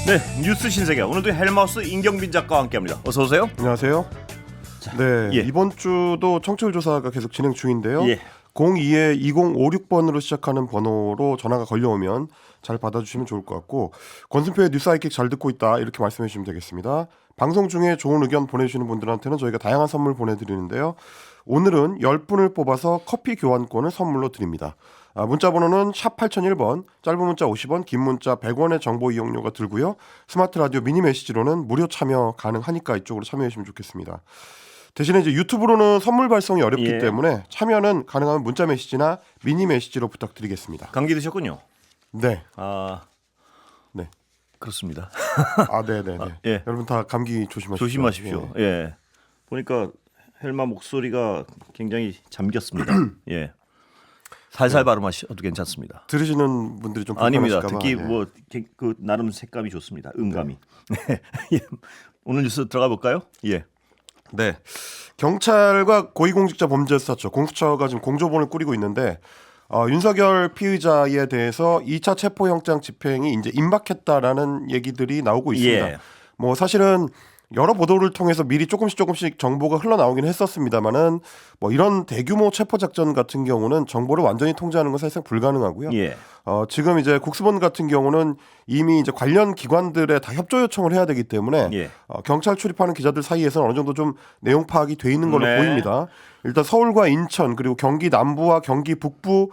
네, 뉴스 신세계 오늘도 헬마우스 임경빈 작가와 함께합니다. 어서 오세요. 안녕하세요. 네, 예. 이번 주도 청취율 조사가 계속 진행 중인데요. 예. 02-2056번으로 시작하는 번호로 전화가 걸려오면 잘 받아주시면 좋을 것 같고, 권순표의 뉴스 하이킥 잘 듣고 있다 이렇게 말씀해 주시면 되겠습니다. 방송 중에 좋은 의견 보내주시는 분들한테는 저희가 다양한 선물 보내드리는데요. 오늘은 10분을 뽑아서 커피 교환권을 선물로 드립니다. 문자 번호는 샵 8001번, 짧은 문자 50원, 긴 문자 100원의 정보 이용료가 들고요. 스마트 라디오 미니 메시지로는 무료 참여 가능하니까 이쪽으로 참여해 주시면 좋겠습니다. 대신에 이제 유튜브로는 선물 발송이 어렵기 예. 때문에 참여는 가능하면 문자 메시지나 미니 메시지로 부탁드리겠습니다. 감기 드셨군요. 네. 네. 그렇습니다. 네네네. 예. 여러분 다 감기 조심하십시오. 조심하십시오. 예. 보니까 헬마 목소리가 굉장히 잠겼습니다. 예. 살살 발음하셔도 괜찮습니다. 들으시는 분들이 좀 아닙니다. 불편하실까 봐. 특히 예. 뭐 그 나름 색감이 좋습니다. 음감이. 예. 오늘 뉴스 들어가 볼까요? 예. 네. 경찰과 고위공직자 범죄수사처, 공수처가 지금 공조본을 꾸리고 있는데 윤석열 피의자에 대해서 2차 체포영장 집행이 이제 임박했다라는 얘기들이 나오고 있습니다. 예. 뭐 사실은 여러 보도를 통해서 미리 조금씩 정보가 흘러나오긴 했었습니다만은 뭐 이런 대규모 체포 작전 같은 경우는 정보를 완전히 통제하는 건 사실상 불가능하고요. 예. 지금 이제 국수본 같은 경우는 이미 이제 관련 기관들에 다 협조 요청을 해야 되기 때문에 예. 경찰 출입하는 기자들 사이에서는 어느 정도 좀 내용 파악이 돼 있는 걸로 네. 보입니다. 일단 서울과 인천 그리고 경기 남부와 경기 북부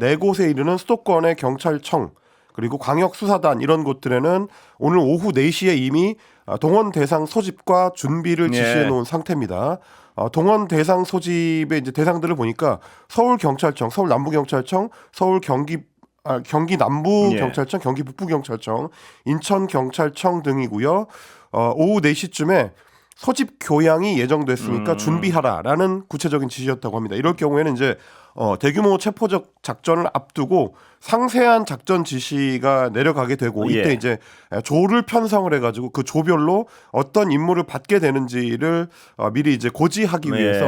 네 곳에 이르는 수도권의 경찰청 그리고 광역수사단 이런 곳들에는 오늘 오후 4시에 이미 동원 대상 소집과 준비를 지시해 놓은 상태입니다. 동원 대상 소집의 이제 대상들을 보니까 서울 경찰청, 서울 남부 경찰청, 서울 경기 남부 경찰청, 경기 북부 경찰청, 인천 경찰청 등이고요. 오후 4시쯤에 소집 교양이 예정됐으니까 준비하라라는 구체적인 지시였다고 합니다. 이럴 경우에는 이제 대규모 체포적 작전을 앞두고 상세한 작전 지시가 내려가게 되고 이때 이제 조를 편성을 해가지고 그 조별로 어떤 임무를 받게 되는지를 미리 이제 고지하기 위해서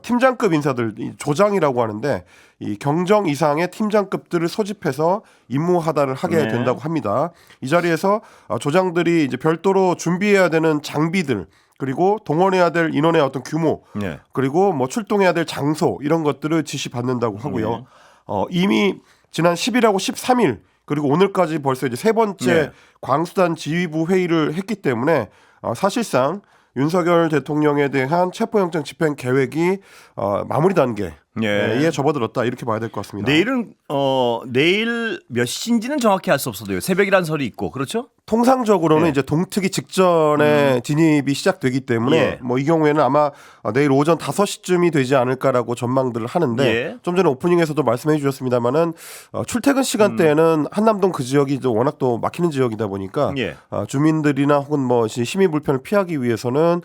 팀장급 인사들 조장이라고 하는데 이 경정 이상의 팀장급들을 소집해서 임무 하다를 하게 된다고 합니다. 이 자리에서 조장들이 이제 별도로 준비해야 되는 장비들 그리고 동원해야 될 인원의 어떤 규모, 그리고 뭐 출동해야 될 장소 이런 것들을 지시받는다고 하고요. 이미 지난 10일하고 13일 그리고 오늘까지 벌써 이제 세 번째 광수단 지휘부 회의를 했기 때문에 사실상 윤석열 대통령에 대한 체포영장 집행 계획이 마무리 단계에 접어들었다 이렇게 봐야 될 것 같습니다. 내일은 내일 몇 시인지는 정확히 알 수 없어도요. 새벽이라는 설이 있고 그렇죠? 통상적으로는 이제 동특이 직전에 진입이 시작되기 때문에 뭐 이 경우에는 아마 내일 오전 5시쯤이 되지 않을까라고 전망들을 하는데 좀 전에 오프닝에서도 말씀해 주셨습니다만은 출퇴근 시간대에는 한남동 그 지역이 워낙 또 막히는 지역이다 보니까 주민들이나 혹은 뭐 시민 불편을 피하기 위해서는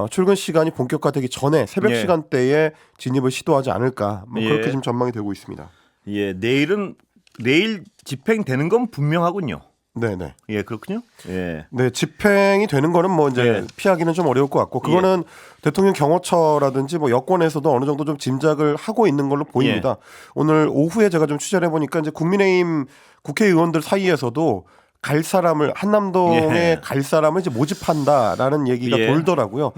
출근 시간이 본격화되기 전에 새벽 시간대에 진입을 시도하지 않을까 뭐 그렇게 지금 전망이 되고 있습니다. 예, 내일 집행되는 건 분명하군요. 네네. 예, 그렇군요. 예. 네, 집행이 되는 거는 뭐 이제 피하기는 좀 어려울 것 같고 그거는 대통령 경호처라든지 뭐 여권에서도 어느 정도 좀 짐작을 하고 있는 걸로 보입니다. 오늘 오후에 제가 좀 취재를 해보니까 이제 국민의힘 국회의원들 사이에서도 갈 사람을 한남동에 갈 사람을 이제 모집한다라는 얘기가 돌더라고요.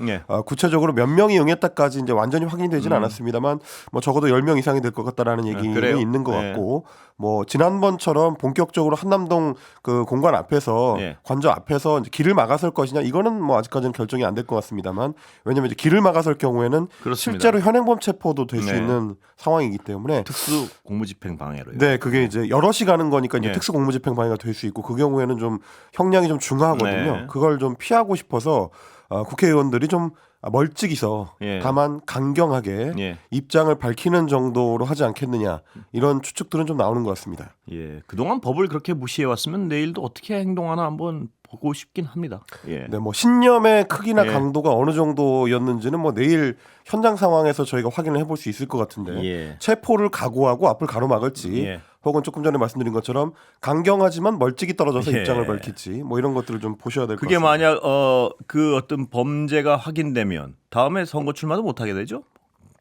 구체적으로 몇 명이 응했다까지 이제 완전히 확인되지는 않았습니다만 뭐 적어도 10명 이상이 될 것 같다라는 얘기는 있는 것 같고 뭐 지난번처럼 본격적으로 한남동 그 공간 앞에서 관저 앞에서 이제 길을 막아설 것이냐 이거는 뭐 아직까지는 결정이 안 될 것 같습니다만 왜냐하면 이제 길을 막아설 경우에는 실제로 현행범 체포도 될 수 있는 상황이기 때문에 특수 공무집행 방해로요. 네, 그게 이제 여럿이 가는 거니까 이제 특수 공무집행 방해가 될 수 있고 그 경우에는 좀 형량이 좀 중하거든요. 그걸 좀 피하고 싶어서 국회의원들이 좀 멀찍이서 다만 강경하게 입장을 밝히는 정도로 하지 않겠느냐 이런 추측들은 좀 나오는 것 같습니다. 예, 그동안 법을 그렇게 무시해 왔으면 내일도 어떻게 행동하나 한번 보고 싶긴 합니다. 예. 네, 뭐 신념의 크기나 강도가 어느 정도였는지는 뭐 내일 현장 상황에서 저희가 확인을 해볼 수 있을 것 같은데 체포를 각오하고 앞을 가로막을지 혹은 조금 전에 말씀드린 것처럼 강경하지만 멀찍이 떨어져서 입장을 밝힐지 뭐 이런 것들을 좀 보셔야 될 것 같습니다. 그게 만약 그 어떤 범죄가 확인되면 다음에 선거 출마도 못하게 되죠?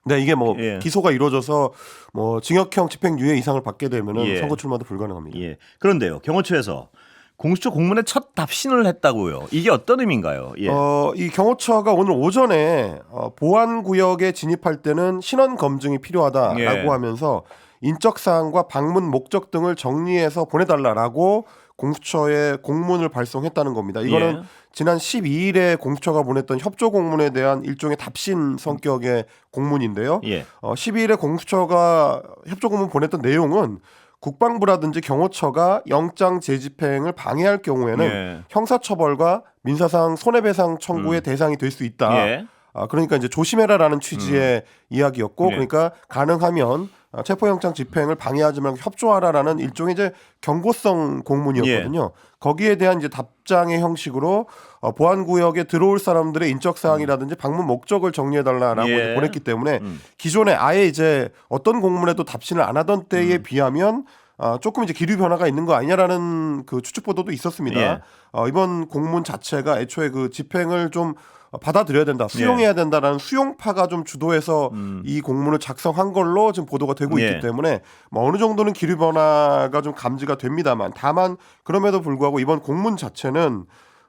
네, 이게 뭐 기소가 이루어져서 뭐 징역형 집행유예 이상을 받게 되면은 선거 출마도 불가능합니다. 그런데요, 경호처에서 공수처 공문에 첫 답신을 했다고요. 이게 어떤 의미인가요? 예. 이 경호처가 오늘 오전에 보안구역에 진입할 때는 신원 검증이 필요하다라고 예. 하면서 인적 사항과 방문 목적 등을 정리해서 보내달라라고 공수처에 공문을 발송했다는 겁니다. 이거는 예. 지난 12일에 공수처가 보냈던 협조 공문에 대한 일종의 답신 성격의 공문인데요. 예. 12일에 공수처가 협조 공문 보냈던 내용은 국방부라든지 경호처가 영장 재집행을 방해할 경우에는 예. 형사처벌과 민사상 손해배상 청구의 대상이 될 수 있다. 예. 그러니까 이제 조심해라라는 취지의 이야기였고, 예. 그러니까 가능하면 체포영장 집행을 방해하지 말고 협조하라라는 일종의 이제 경고성 공문이었거든요. 예. 거기에 대한 이제 답장의 형식으로 보안구역에 들어올 사람들의 인적 사항이라든지 방문 목적을 정리해달라라고 예. 이제 보냈기 때문에 기존에 아예 이제 어떤 공문에도 답신을 안 하던 때에 비하면 조금 이제 기류 변화가 있는 거 아니냐라는 그 추측 보도도 있었습니다. 예. 이번 공문 자체가 애초에 그 집행을 좀 받아들여야 된다, 수용해야 된다라는 수용파가 좀 주도해서 이 공문을 작성한 걸로 지금 보도가 되고 예. 있기 때문에 뭐 어느 정도는 기류 변화가 좀 감지가 됩니다만, 다만 그럼에도 불구하고 이번 공문 자체는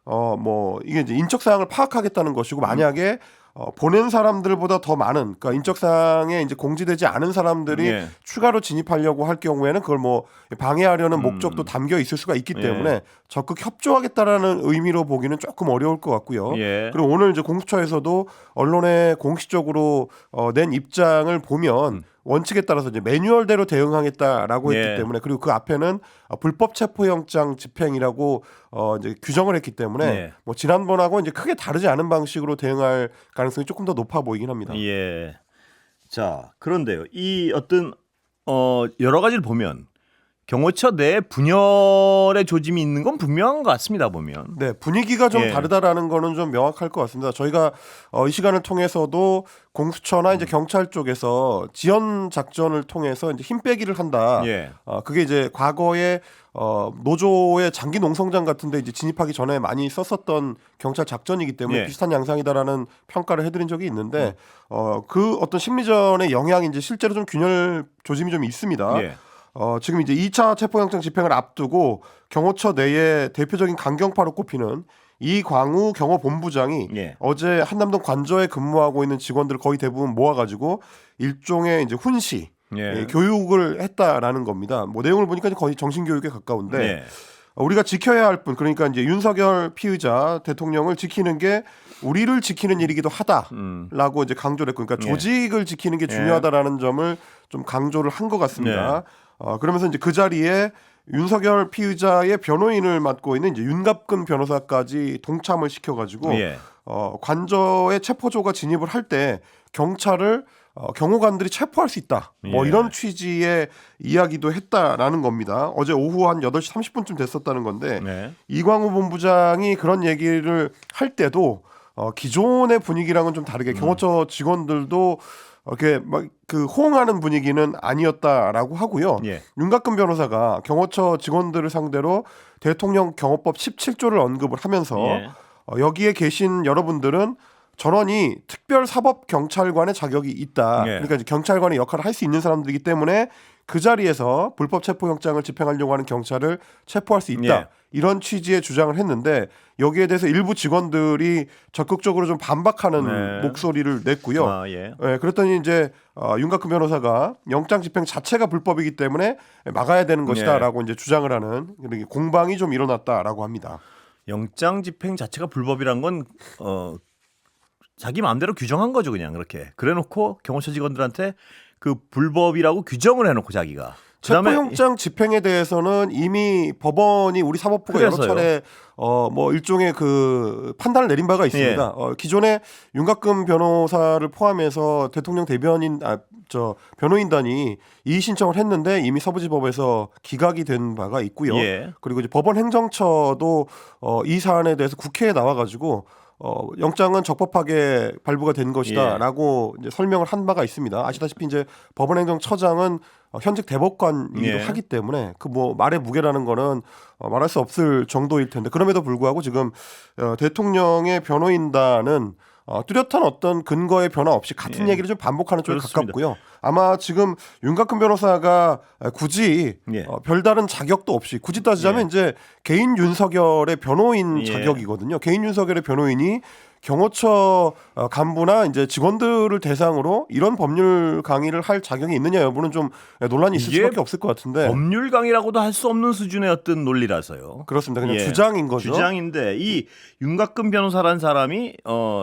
뭐 이게 이제 인적 사항을 파악하겠다는 것이고, 만약에 보낸 사람들보다 더 많은, 그러니까 인적사항에 이제 공지되지 않은 사람들이 예. 추가로 진입하려고 할 경우에는 그걸 뭐 방해하려는 목적도 담겨 있을 수가 있기 예. 때문에 적극 협조하겠다라는 의미로 보기는 조금 어려울 것 같고요. 예. 그리고 오늘 이제 공수처에서도 언론에 공식적으로 낸 입장을 보면 원칙에 따라서 이제 매뉴얼대로 대응하겠다라고 예. 했기 때문에, 그리고 그 앞에는 불법 체포영장 집행이라고 이제 규정을 했기 때문에 예. 뭐 지난번하고 이제 크게 다르지 않은 방식으로 대응할 가능성이 조금 더 높아 보이긴 합니다. 예. 자, 그런데요. 이 어떤 여러 가지를 보면 경호처 내 분열의 조짐이 있는 건 분명한 것 같습니다. 보면. 네, 분위기가 좀 예. 다르다라는 거는 좀 명확할 것 같습니다. 저희가 이 시간을 통해서도 공수처나 이제 경찰 쪽에서 지연 작전을 통해서 이제 힘 빼기를 한다. 예. 그게 이제 과거에 노조의 장기 농성장 같은데 이제 진입하기 전에 많이 썼었던 경찰 작전이기 때문에 예. 비슷한 양상이다라는 평가를 해드린 적이 있는데 그 어떤 심리전의 영향이 이제 실제로 좀 균열 조짐이 좀 있습니다. 예. 지금 이제 2차 체포영장 집행을 앞두고 경호처 내에 대표적인 강경파로 꼽히는 이광우 경호본부장이 예. 어제 한남동 관저에 근무하고 있는 직원들을 거의 대부분 모아가지고 일종의 이제 훈시 예. 교육을 했다라는 겁니다. 뭐 내용을 보니까 거의 정신교육에 가까운데 예. 우리가 지켜야 할 분, 그러니까 이제 윤석열 피의자 대통령을 지키는 게 우리를 지키는 일이기도 하다라고 이제 강조를 했고, 그러니까 예. 조직을 지키는 게 중요하다라는 점을 좀 강조를 한 것 같습니다. 그러면서 이제 그 자리에 윤석열 피의자의 변호인을 맡고 있는 이제 윤갑근 변호사까지 동참을 시켜가지고 예. 관저에 체포조가 진입을 할 때 경찰을 경호관들이 체포할 수 있다. 뭐 예. 이런 취지의 이야기도 했다라는 겁니다. 어제 오후 한 8시 30분쯤 됐었다는 건데 네. 이광우 본부장이 그런 얘기를 할 때도 기존의 분위기랑은 좀 다르게 경호처 직원들도 이렇게 막 그 호응하는 분위기는 아니었다라고 하고요. 예. 윤갑근 변호사가 경호처 직원들을 상대로 대통령 경호법 17조를 언급을 하면서 예. 여기에 계신 여러분들은 전원이 특별사법경찰관의 자격이 있다. 예. 그러니까 이제 경찰관의 역할을 할 수 있는 사람들이기 때문에 그 자리에서 불법 체포영장을 집행하려고 하는 경찰을 체포할 수 있다. 예. 이런 취지의 주장을 했는데 여기에 대해서 일부 직원들이 적극적으로 좀 반박하는 네. 목소리를 냈고요. 아, 예. 그랬더니 이제 윤곽근 변호사가 영장 집행 자체가 불법이기 때문에 막아야 되는 것이다라고 이제 주장을 하는 이렇게 공방이 좀 일어났다라고 합니다. 영장 집행 자체가 불법이란 건 자기 마음대로 규정한 거죠, 그냥 그렇게. 그래놓고 경호처 직원들한테 그 불법이라고 규정을 해놓고 자기가. 그다음에 체포영장 집행에 대해서는 이미 법원이 우리 사법부가 여러 그래서요. 차례 뭐 일종의 그 판단을 내린 바가 있습니다. 예. 기존에 윤곽근 변호사를 포함해서 대통령 대변인 변호인단이 이의 신청을 했는데 이미 서부지법에서 기각이 된 바가 있고요. 예. 그리고 이제 법원 행정처도 이 사안에 대해서 국회에 나와가지고 영장은 적법하게 발부가 된 것이다라고 이제 설명을 한 바가 있습니다. 아시다시피 이제 법원행정처장은 현직 대법관이기도 예. 하기 때문에 그 뭐 말의 무게라는 거는 말할 수 없을 정도일 텐데, 그럼에도 불구하고 지금 대통령의 변호인단은 뚜렷한 어떤 근거의 변화 없이 같은 예. 얘기를 좀 반복하는 쪽에 그렇습니다. 가깝고요. 아마 지금 윤곽근 변호사가 굳이 예. 별다른 자격도 없이 굳이 따지자면 예. 이제 개인 윤석열의 변호인 예. 자격이거든요. 개인 윤석열의 변호인이 경호처 간부나 이제 직원들을 대상으로 이런 법률 강의를 할 자격이 있느냐 여부는 좀 논란이 있을 이게 수밖에 없을 것 같은데. 법률 강의라고도 할 수 없는 수준의 어떤 논리라서요. 그렇습니다. 그냥 예. 주장인 거죠. 주장인데 이 윤곽근 변호사라는 사람이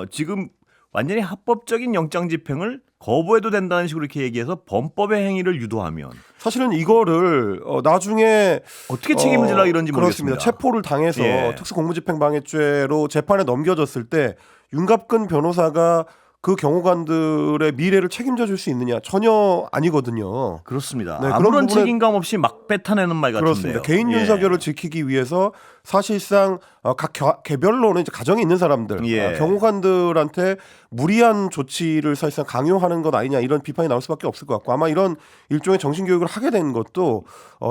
지금 완전히 합법적인 영장 집행을 거부해도 된다는 식으로 이렇게 얘기해서 범법의 행위를 유도하면 사실은 이거를 나중에 어떻게 책임을 질라 이런지 그렇습니다. 모르겠습니다. 체포를 당해서 예. 특수공무집행방해죄로 재판에 넘겨졌을 때 윤갑근 변호사가 그 경호관들의 미래를 책임져 줄 수 있느냐? 전혀 아니거든요. 그렇습니다. 네, 그런 아무런 부분에- 책임감 없이 막 뱉어내는 말 그렇습니다. 같은데요. 개인 예. 윤석열을 지키기 위해서 사실상 각 개별로는 이제 가정이 있는 사람들, 예. 경호관들한테 무리한 조치를 사실상 강요하는 것 아니냐 이런 비판이 나올 수밖에 없을 것 같고 아마 이런 일종의 정신교육을 하게 된 것도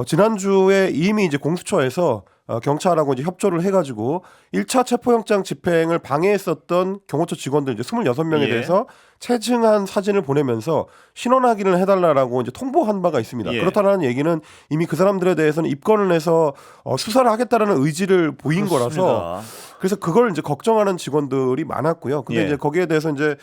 지난주에 이미 이제 공수처에서 경찰하고 이제 협조를 해가지고 1차 체포영장 집행을 방해했었던 경호처 직원들 이제 26명에 예. 대해서 체증한 사진을 보내면서 신원 확인을 해달라고 이제 통보한 바가 있습니다. 예. 그렇다는 얘기는 이미 그 사람들에 대해서는 입건을 해서 수사를 하겠다라는 의지를 보인 거라서 그렇습니다. 그래서 그걸 이제 걱정하는 직원들이 많았고요. 근데 예. 이제 거기에 대해서 이제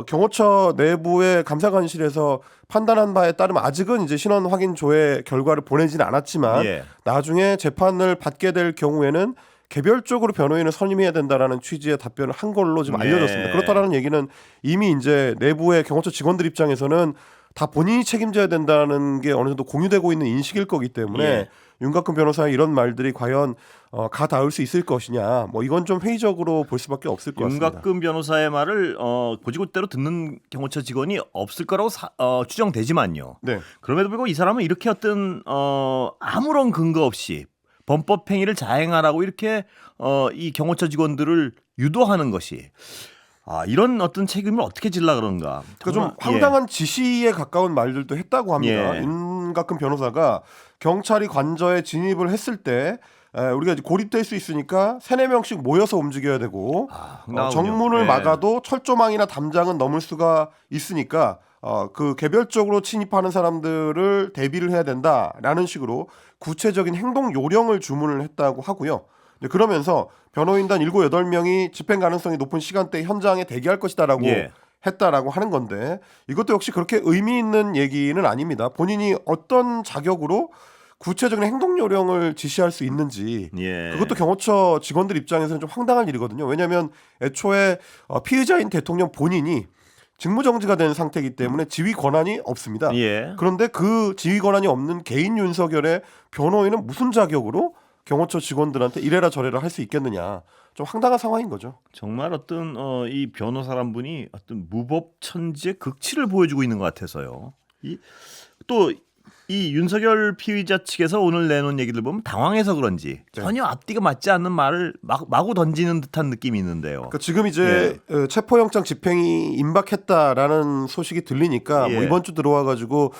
경호처 내부의 감사관실에서 판단한 바에 따르면 아직은 이제 신원 확인 조회 결과를 보내지는 않았지만 예. 나중에 재판을 받게 될 경우에는 개별적으로 변호인을 선임해야 된다라는 취지의 답변을 한 걸로 지금 네. 알려졌습니다. 그렇다라는 얘기는 이미 이제 내부의 경호처 직원들 입장에서는 다 본인이 책임져야 된다는 게 어느 정도 공유되고 있는 인식일 거기 때문에 예. 윤곽근 변호사의 이런 말들이 과연 가닿을 수 있을 것이냐, 뭐 이건 좀 회의적으로 볼 수밖에 없을 것 같습니다. 윤곽근 변호사의 말을 고지고대로 듣는 경호처 직원이 없을 거라고 추정되지만요. 네. 그럼에도 불구하고 이 사람은 이렇게 어떤 아무런 근거 없이 범법 행위를 자행하라고 이렇게 이 경호처 직원들을 유도하는 것이 이런 어떤 책임을 어떻게 질라 그런가. 그러니까 좀 정말, 황당한 지시에 가까운 말들도 했다고 합니다. 예. 윤곽근 변호사가 경찰이 관저에 진입을 했을 때 우리가 이제 고립될 수 있으니까 3-4명씩 모여서 움직여야 되고 황당하군요. 정문을 예. 막아도 철조망이나 담장은 넘을 수가 있으니까 그 개별적으로 침입하는 사람들을 대비를 해야 된다라는 식으로 구체적인 행동 요령을 주문을 했다고 하고요. 그러면서 변호인단 7, 8명이 집행 가능성이 높은 시간대에 현장에 대기할 것이다라고 예. 했다라고 하는 건데 이것도 역시 그렇게 의미 있는 얘기는 아닙니다. 본인이 어떤 자격으로 구체적인 행동 요령을 지시할 수 있는지 예. 그것도 경호처 직원들 입장에서는 좀 황당한 일이거든요. 왜냐하면 애초에 피의자인 대통령 본인이 직무정지가 된 상태이기 때문에 지휘 권한이 없습니다. 예. 그런데 그 지휘 권한이 없는 개인 윤석열의 변호인은 무슨 자격으로 경호처 직원들한테 이래라 저래라 할 수 있겠느냐. 좀 황당한 상황인 거죠. 정말 어떤 이 변호사란 분이 어떤 무법천지의 극치를 보여주고 있는 것 같아서요. 또 이 윤석열 피의자 측에서 오늘 내놓은 얘기들 보면 당황해서 그런지 전혀 앞뒤가 맞지 않는 말을 마구 던지는 듯한 느낌이 있는데요. 그러니까 지금 이제 체포영장 집행이 임박했다라는 소식이 들리니까 뭐 예. 이번 주 들어와가지고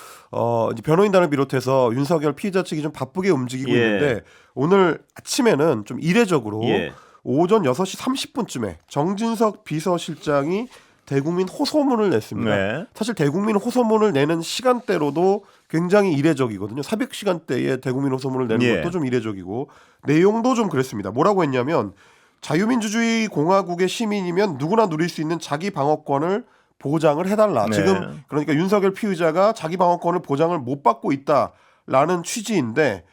이제 변호인단을 비롯해서 윤석열 피의자 측이 좀 바쁘게 움직이고 예. 있는데 오늘 아침에는 좀 이례적으로 예. 오전 6시 30분쯤에 정진석 비서실장이 대국민 호소문을 냈습니다. 네. 사실 대국민 호소문을 내는 시간대로도 굉장히 이례적이거든요. 새벽 시간대에 대국민 호소문을 내는 예. 것도 좀 이례적이고 내용도 좀 그랬습니다. 뭐라고 했냐면 자유민주주의 공화국의 시민이면 누구나 누릴 수 있는 자기 방어권을 보장을 해달라. 네. 지금 그러니까 윤석열 피의자가 자기 방어권을 보장을 못 받고 있다라는 취지인데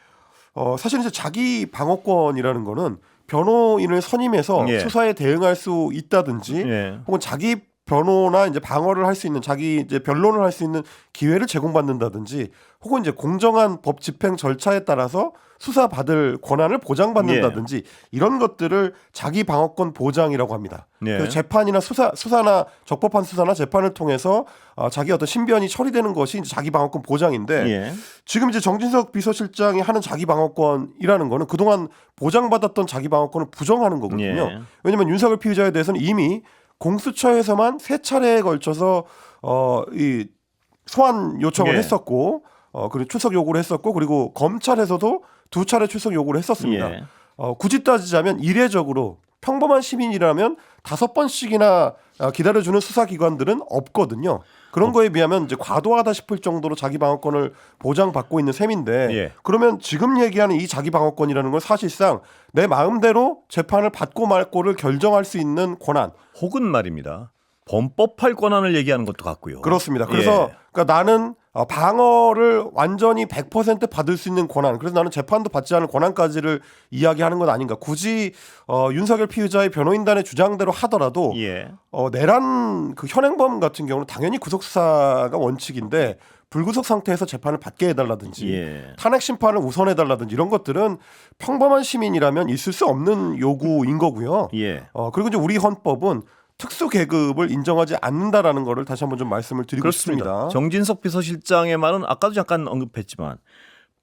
사실 이제 자기 방어권이라는 거는 변호인을 선임해서 예. 수사에 대응할 수 있다든지 예. 혹은 자기 변호나 이제 방어를 할 수 있는 자기 이제 변론을 할 수 있는 기회를 제공받는다든지 혹은 이제 공정한 법 집행 절차에 따라서 수사받을 권한을 보장받는다든지 이런 것들을 자기 방어권 보장이라고 합니다. 예. 그래서 재판이나 수사나 적법한 수사나 재판을 통해서 자기 어떤 신변이 처리되는 것이 이제 자기 방어권 보장인데 예. 지금 이제 정진석 비서실장이 하는 자기 방어권이라는 거는 그동안 보장받았던 자기 방어권을 부정하는 거거든요. 예. 왜냐하면 윤석열 피의자에 대해서는 이미 공수처에서만 3차례에 걸쳐서 이 소환 요청을 예. 했었고 그리고 출석 요구를 했었고 그리고 검찰에서도 2차례 출석 요구를 했었습니다. 예. 굳이 따지자면 이례적으로 평범한 시민이라면 5번씩이나 기다려주는 수사기관들은 없거든요. 그런 거에 비하면 이제 과도하다 싶을 정도로 자기 방어권을 보장받고 있는 셈인데 예. 그러면 지금 얘기하는 이 자기 방어권이라는 건 사실상 내 마음대로 재판을 받고 말고를 결정할 수 있는 권한. 혹은 말입니다. 범법할 권한을 얘기하는 것도 같고요. 그렇습니다. 그래서 그러니까 나는 방어를 완전히 100% 받을 수 있는 권한, 그래서 나는 재판도 받지 않을 권한까지를 이야기하는 건 아닌가. 굳이 윤석열 피의자의 변호인단의 주장대로 하더라도 예. 내란 그 현행범 같은 경우는 당연히 구속 수사가 원칙인데 불구속 상태에서 재판을 받게 해달라든지 예. 탄핵 심판을 우선해달라든지 이런 것들은 평범한 시민이라면 있을 수 없는 요구인 거고요. 예. 그리고 이제 우리 헌법은 특수 계급을 인정하지 않는다라는 거를 다시 한번 좀 말씀을 드리고 그렇습니다. 싶습니다. 정진석 비서실장의 말은 아까도 잠깐 언급했지만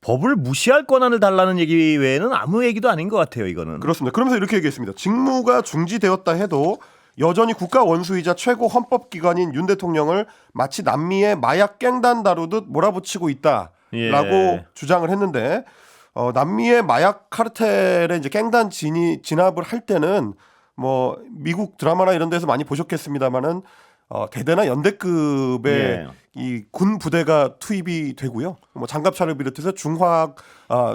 법을 무시할 권한을 달라는 얘기 외에는 아무 얘기도 아닌 것 같아요. 이거는. 그렇습니다. 그러면서 이렇게 얘기했습니다. 직무가 중지되었다 해도 여전히 국가 원수이자 최고 헌법기관인 윤 대통령을 마치 남미의 마약 갱단 다루듯 몰아붙이고 있다라고 예. 주장을 했는데 남미의 마약 카르텔의 이제 갱단 진압을 할 때는 뭐 미국 드라마나 이런 데서 많이 보셨겠습니다만은 대대나 연대급의 예. 이 군 부대가 투입이 되고요. 뭐 장갑차를 비롯해서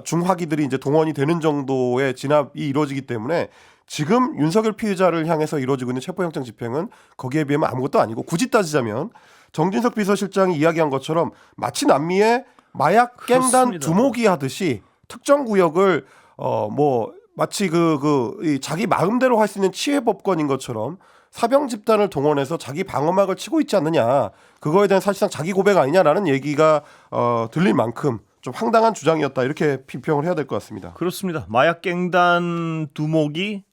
중화기들이 이제 동원이 되는 정도의 진압이 이루어지기 때문에 지금 윤석열 피의자를 향해서 이루어지고 있는 체포영장 집행은 거기에 비하면 아무것도 아니고 굳이 따지자면 정진석 비서실장이 이야기한 것처럼 마치 남미의 마약 갱단 그렇습니다. 두목이 하듯이 특정 구역을 뭐 마치 이 자기 마음대로 할 수 있는 치외법권인 것처럼 사병 집단을 동원해서 자기 방어막을 치고 있지 않느냐. 그거에 대한 사실상 자기 고백 아니냐라는 얘기가 들릴 만큼 좀 황당한 주장이었다. 이렇게批評을 해야 될 것 같습니다. 그렇습니다. 마약 갱단 두목이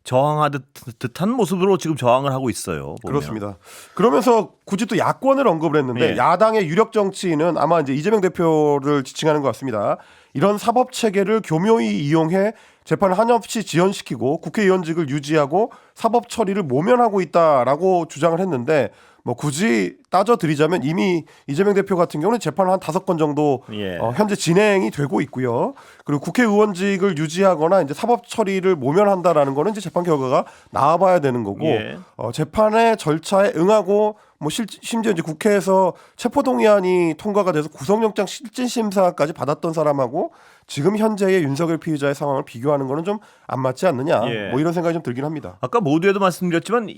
듯한 모습으로 지금 저항을 하고 있어요. 보면. 그렇습니다. 그러면서 굳이 또 야권을 언급을 했는데 예. 야당의 유력 정치인은 아마 이제 이재명 대표를 지칭하는 것 같습니다. 이런 사법 체계를 교묘히 이용해 재판을 한없이 지연시키고 국회의원직을 유지하고 사법 처리를 모면하고 있다라고 주장을 했는데 뭐 굳이 따져드리자면 이미 이재명 대표 같은 경우는 재판을 한 5건 정도 예. 현재 진행이 되고 있고요. 그리고 국회의원직을 유지하거나 이제 사법 처리를 모면한다라는 거는 이제 재판 결과가 나와봐야 되는 거고 예. 재판의 절차에 응하고 뭐 심지어 이제 국회에서 체포동의안이 통과가 돼서 구속영장 실질심사까지 받았던 사람하고 지금 현재의 윤석열 피의자의 상황을 비교하는 거는 좀 안 맞지 않느냐. 예. 뭐 이런 생각이 좀 들긴 합니다. 아까 모두에도 말씀드렸지만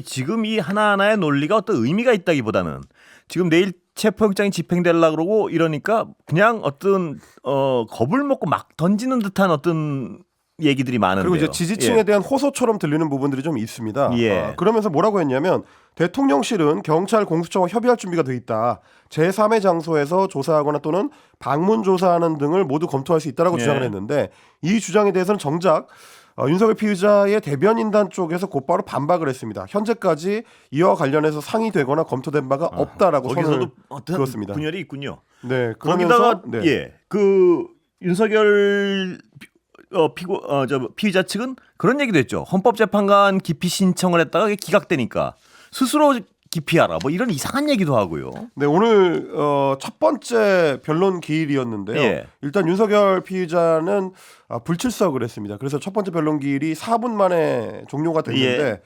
지금 이 하나하나의 논리가 어떤 의미가 있다기보다는 지금 내일 체포영장이 집행되려고 그러고 이러니까 그냥 어떤 겁을 먹고 막 던지는 듯한 어떤 얘기들이 많은데요. 그리고 이제 지지층에 예. 대한 호소처럼 들리는 부분들이 좀 있습니다. 예. 그러면서 뭐라고 했냐면 대통령실은 경찰 공수처와 협의할 준비가 돼 있다. 제3의 장소에서 조사하거나 또는 방문 조사하는 등을 모두 검토할 수 있다라고 예. 주장을 했는데 이 주장에 대해서는 정작 윤석열 피의자의 대변인단 쪽에서 곧바로 반박을 했습니다. 현재까지 이와 관련해서 상의되거나 검토된 바가 없다라고 선을 거기서도 어떤 그렇습니다. 분열이 있군요. 네, 거기다가 그러면서 예, 그 윤석열 피의자 측은 그런 얘기도 했죠. 헌법재판관 기피 신청을 했다가 그게 기각되니까 스스로 기피하라. 뭐 이런 이상한 얘기도 하고요. 네, 오늘 첫 번째 변론 기일이었는데요. 예. 일단 윤석열 피의자는 불출석을 했습니다. 그래서 첫 번째 변론 기일이 4분 만에 종료가 됐는데 예.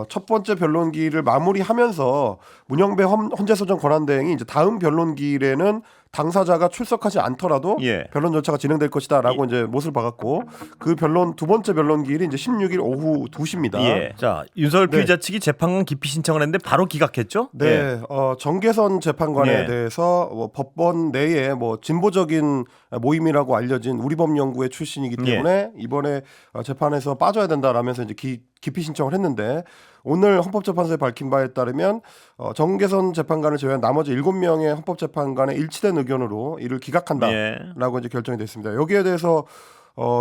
첫 번째 변론 기일을 마무리하면서 문영배 헌재소정 권한대행이 이제 다음 변론 기일에는 당사자가 출석하지 않더라도 예. 변론 절차가 진행될 것이다라고 이제 못을 박았고 그 변론 두 번째 변론 기일이 이제 16일 오후 2시입니다. 예. 자, 윤석열 네. 피의자 측이 재판관 기피 신청을 했는데 바로 기각했죠? 네, 예. 정계선 재판관에 네. 대해서 법원 내에 진보적인 모임이라고 알려진 우리법연구회 출신이기 때문에 이번에 재판에서 빠져야 된다라면서 이제 기피 신청을 했는데 오늘 헌법재판소에 밝힌 바에 따르면 정계선 재판관을 제외한 나머지 7명의 헌법재판관의 일치된 의견으로 이를 기각한다라고 이제 결정이 됐습니다. 여기에 대해서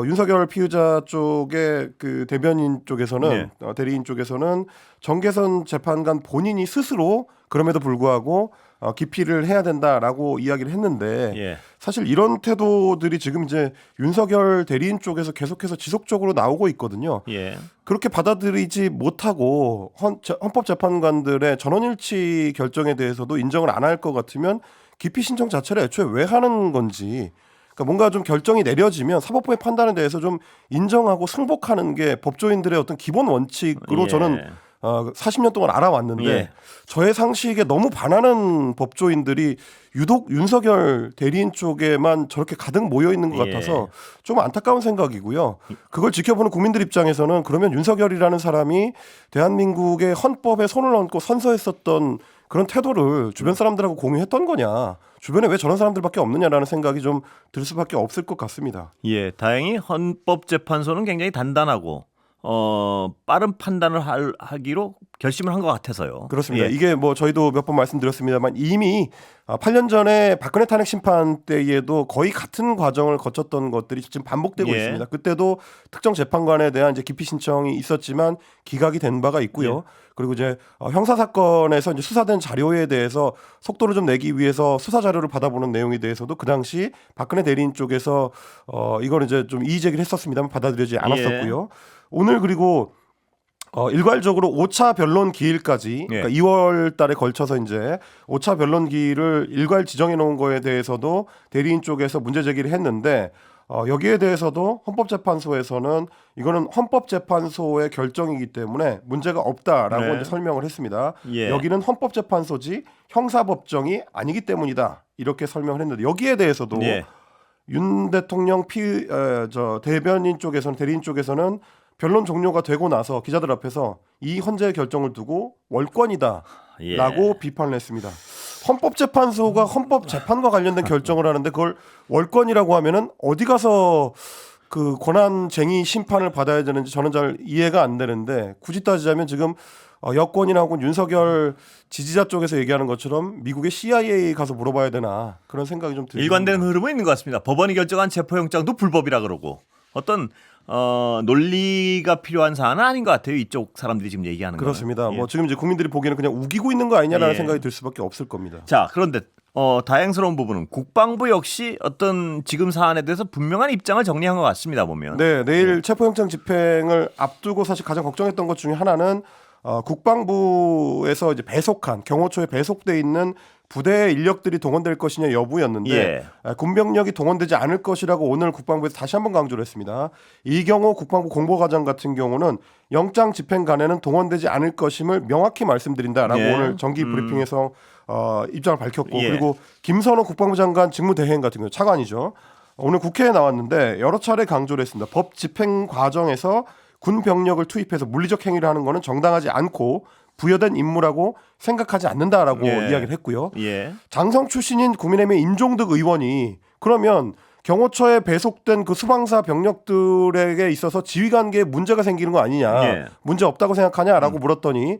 윤석열 피의자 쪽의 그 대변인 쪽에서는 대리인 쪽에서는 정계선 재판관 본인이 스스로 그럼에도 불구하고 기피를 해야 된다라고 이야기를 했는데 예. 사실 이런 태도들이 지금 이제 윤석열 대리인 쪽에서 계속해서 지속적으로 나오고 있거든요. 예. 그렇게 받아들이지 못하고 헌법재판관들의 전원일치 결정에 대해서도 인정을 안 할 것 같으면 기피 신청 자체를 애초에 왜 하는 건지 그러니까 뭔가 좀 결정이 내려지면 사법부의 판단에 대해서 좀 인정하고 승복하는 게 법조인들의 어떤 기본 원칙으로 예. 저는 40년 동안 알아왔는데 예. 저의 상식에 너무 반하는 법조인들이 유독 윤석열 대리인 쪽에만 저렇게 가득 모여 있는 것 예. 같아서 좀 안타까운 생각이고요. 그걸 지켜보는 국민들 입장에서는 그러면 윤석열이라는 사람이 대한민국의 헌법에 손을 얹고 선서했었던 그런 태도를 주변 사람들하고 공유했던 거냐, 주변에 왜 저런 사람들밖에 없느냐라는 생각이 좀 들 수밖에 없을 것 같습니다. 예, 다행히 헌법재판소는 굉장히 단단하고 빠른 판단을 하기로 결심을 한 것 같아서요. 그렇습니다. 예. 이게 뭐 저희도 몇 번 말씀드렸습니다만 이미 8년 전에 박근혜 탄핵 심판 때에도 거의 같은 과정을 거쳤던 것들이 지금 반복되고 예. 있습니다. 그때도 특정 재판관에 대한 이제 기피 신청이 있었지만 기각이 된 바가 있고요. 예. 그리고 이제 형사 사건에서 이제 수사된 자료에 대해서 속도를 좀 내기 위해서 수사 자료를 받아보는 내용에 대해서도 그 당시 박근혜 대리인 쪽에서 이걸 이제 좀 이의 제기를 했었습니다만 받아들여지지 않았었고요. 오늘 그리고 일괄적으로 5차 변론 기일까지 예. 그러니까 2월 달에 걸쳐서 이제 5차 변론 기일을 일괄 지정해 놓은 거에 대해서도 대리인 쪽에서 문제 제기를 했는데 여기에 대해서도 헌법재판소에서는 이거는 헌법재판소의 결정이기 때문에 문제가 없다라고 네. 이제 설명을 했습니다. 예. 여기는 헌법재판소지 형사법정이 아니기 때문이다 이렇게 설명을 했는데 여기에 대해서도 예. 윤 대통령 대변인 쪽에서는 대리인 쪽에서는 변론 종료가 되고 나서 기자들 앞에서 이 헌재의 결정을 두고 월권이다라고 예. 비판을 했습니다. 헌법재판소가 헌법재판과 관련된 결정을 하는데 그걸 월권이라고 하면은 어디 가서 그 권한쟁의 심판을 받아야 되는지 저는 잘 이해가 안 되는데 굳이 따지자면 지금 여권이라고 윤석열 지지자 쪽에서 얘기하는 것처럼 미국의 CIA 가서 물어봐야 되나 그런 생각이 좀 들죠. 일관된 흐름은 있는 것 같습니다. 법원이 결정한 체포영장도 불법이라 그러고 어떤 논리가 필요한 사안은 아닌 것 같아요. 이쪽 사람들이 지금 얘기하는 거. 그렇습니다. 예. 뭐 지금 이제 국민들이 보기에는 그냥 우기고 있는 거 아니냐라는 예. 생각이 들 수밖에 없을 겁니다. 자, 그런데 다행스러운 부분은 국방부 역시 어떤 지금 사안에 대해서 분명한 입장을 정리한 것 같습니다. 보면. 네, 내일 체포영장 집행을 앞두고 사실 가장 걱정했던 것 중에 하나는 국방부에서 이제 배속한 경호처에 배속돼 있는 부대의 인력들이 동원될 것이냐 여부였는데 예. 군병력이 동원되지 않을 것이라고 오늘 국방부에서 다시 한번 강조를 했습니다. 이경호 국방부 공보과장 같은 경우는 영장 집행관에는 동원되지 않을 것임을 명확히 말씀드린다라고 예. 오늘 정기 브리핑에서 입장을 밝혔고 예. 그리고 김선호 국방부 장관 직무대행 같은 경우 차관이죠. 오늘 국회에 나왔는데 여러 차례 강조를 했습니다. 법 집행 과정에서 군 병력을 투입해서 물리적 행위를 하는 것은 정당하지 않고 부여된 임무라고 생각하지 않는다라고 예. 이야기를 했고요. 예. 장성 출신인 국민의힘의 임종득 의원이 그러면 경호처에 배속된 그 수방사 병력들에게 있어서 지휘관계에 문제가 생기는 거 아니냐, 예. 문제 없다고 생각하냐라고 물었더니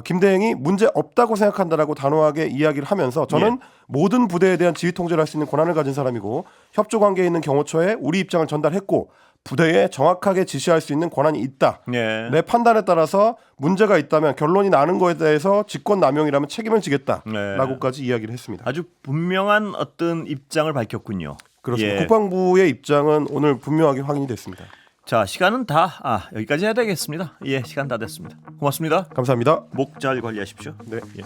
김대행이 문제 없다고 생각한다라고 단호하게 이야기를 하면서 저는 예. 모든 부대에 대한 지휘 통제를 할 수 있는 권한을 가진 사람이고 협조 관계에 있는 경호처에 우리 입장을 전달했고 부대에 정확하게 지시할 수 있는 권한이 있다. 예. 내 판단에 따라서 문제가 있다면 결론이 나는 거에 대해서 직권남용이라면 책임을 지겠다라고까지 이야기를 했습니다. 아주 분명한 어떤 입장을 밝혔군요. 그렇습니다. 예. 국방부의 입장은 오늘 분명하게 확인이 됐습니다. 자, 시간은 다 여기까지 해야 되겠습니다. 예, 시간 다 됐습니다. 고맙습니다. 감사합니다. 목 잘 관리하십시오. 네. 예.